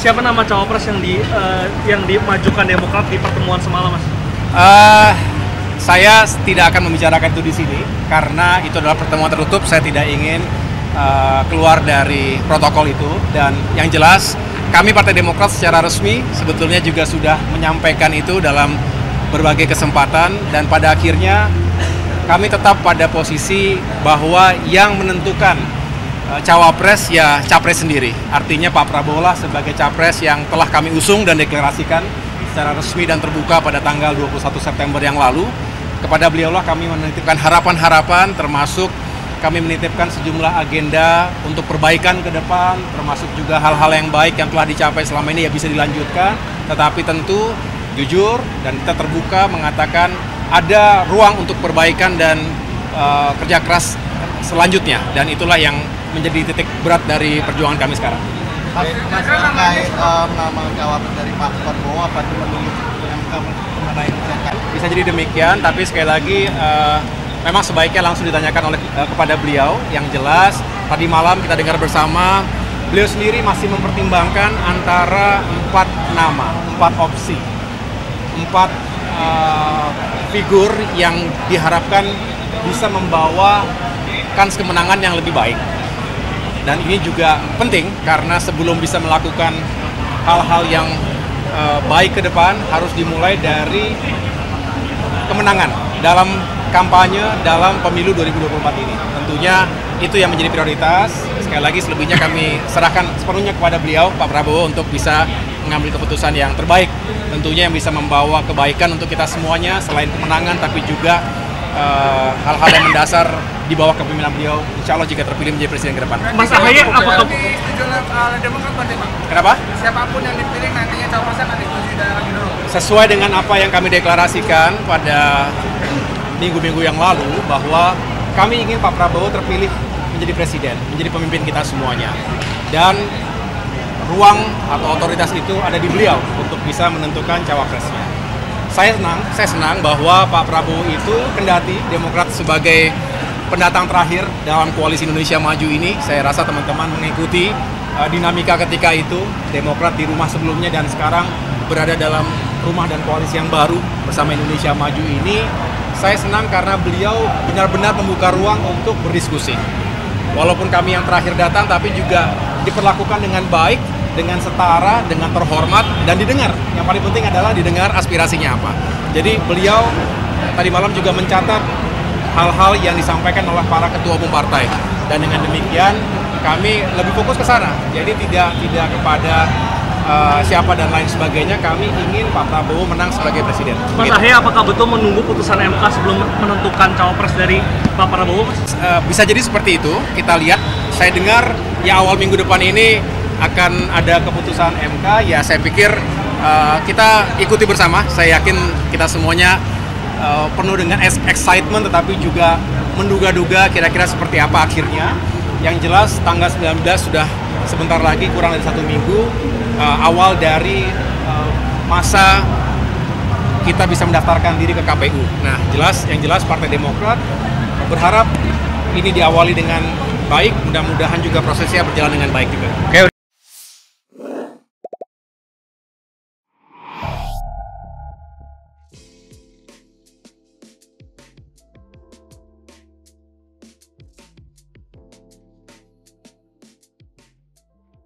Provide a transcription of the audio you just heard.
Siapa nama cawapres yang dimajukan Demokrat di pertemuan semalam, Mas? Saya tidak akan membicarakan itu di sini karena itu adalah pertemuan tertutup. Saya tidak ingin keluar dari protokol itu. Dan yang jelas kami Partai Demokrat secara resmi sebetulnya juga sudah menyampaikan itu dalam berbagai kesempatan, dan pada akhirnya kami tetap pada posisi bahwa yang menentukan cawapres ya capres sendiri. Artinya Pak Prabowo lah sebagai capres yang telah kami usung dan deklarasikan secara resmi dan terbuka pada tanggal 21 September yang lalu. Kepada beliau lah kami menitipkan harapan-harapan, termasuk kami menitipkan sejumlah agenda untuk perbaikan ke depan, termasuk juga hal-hal yang baik yang telah dicapai selama ini ya bisa dilanjutkan. Tetapi tentu jujur dan kita terbuka mengatakan ada ruang untuk perbaikan dan kerja keras selanjutnya, dan itulah yang menjadi titik berat dari perjuangan kami sekarang. Mas, terkait nama cawapres dari Pak Prabowo, apa itu menunggu MK mengenai kebijakan? Bisa jadi demikian, tapi sekali lagi memang sebaiknya langsung ditanyakan kepada beliau. Yang jelas tadi malam kita dengar bersama, beliau sendiri masih mempertimbangkan antara 4 nama, 4 opsi, 4 figur yang diharapkan bisa membawa kans kemenangan yang lebih baik. Dan ini juga penting karena sebelum bisa melakukan hal-hal yang baik ke depan harus dimulai dari kemenangan dalam kampanye dalam pemilu 2024 ini. Tentunya itu yang menjadi prioritas. Sekali lagi selebihnya kami serahkan sepenuhnya kepada beliau, Pak Prabowo, untuk bisa mengambil keputusan yang terbaik. Tentunya yang bisa membawa kebaikan untuk kita semuanya selain kemenangan, tapi juga hal-hal yang mendasar di bawah kepemimpinan beliau, insya Allah jika terpilih menjadi presiden ke depan. Mas Ahaye, apakah Demokrat Pak? Kenapa? Siapapun yang dipilih nantinya cawapresnya akan disetujui lagi dulu. Sesuai dengan apa yang kami deklarasikan pada minggu-minggu yang lalu, bahwa kami ingin Pak Prabowo terpilih menjadi presiden, menjadi pemimpin kita semuanya. Dan ruang atau otoritas itu ada di beliau untuk bisa menentukan cawapresnya. Saya senang bahwa Pak Prabowo itu kendati Demokrat sebagai pendatang terakhir dalam koalisi Indonesia Maju ini, saya rasa teman-teman mengikuti dinamika ketika itu. Demokrat di rumah sebelumnya dan sekarang berada dalam rumah dan koalisi yang baru bersama Indonesia Maju ini. Saya senang karena beliau benar-benar membuka ruang untuk berdiskusi. Walaupun kami yang terakhir datang, tapi juga diperlakukan dengan baik, dengan setara, dengan terhormat, dan didengar. Yang paling penting adalah didengar aspirasinya apa. Jadi beliau tadi malam juga mencatat hal-hal yang disampaikan oleh para ketua umum partai, dan dengan demikian kami lebih fokus ke sana. Jadi tidak kepada siapa dan lain sebagainya. Kami ingin Pak Prabowo menang sebagai presiden. Mas Ahaye, apakah betul menunggu putusan MK sebelum menentukan cawapres dari Pak Prabowo? Bisa jadi seperti itu. Kita lihat. Saya dengar ya awal minggu depan ini akan ada keputusan MK. Ya saya pikir kita ikuti bersama. Saya yakin kita semuanya penuh dengan excitement, tetapi juga menduga-duga kira-kira seperti apa akhirnya. Yang jelas tanggal 19 sudah sebentar lagi, kurang dari 1 minggu, awal dari masa kita bisa mendaftarkan diri ke KPU. Nah, yang jelas Partai Demokrat berharap ini diawali dengan baik, mudah-mudahan juga prosesnya berjalan dengan baik juga. Oke.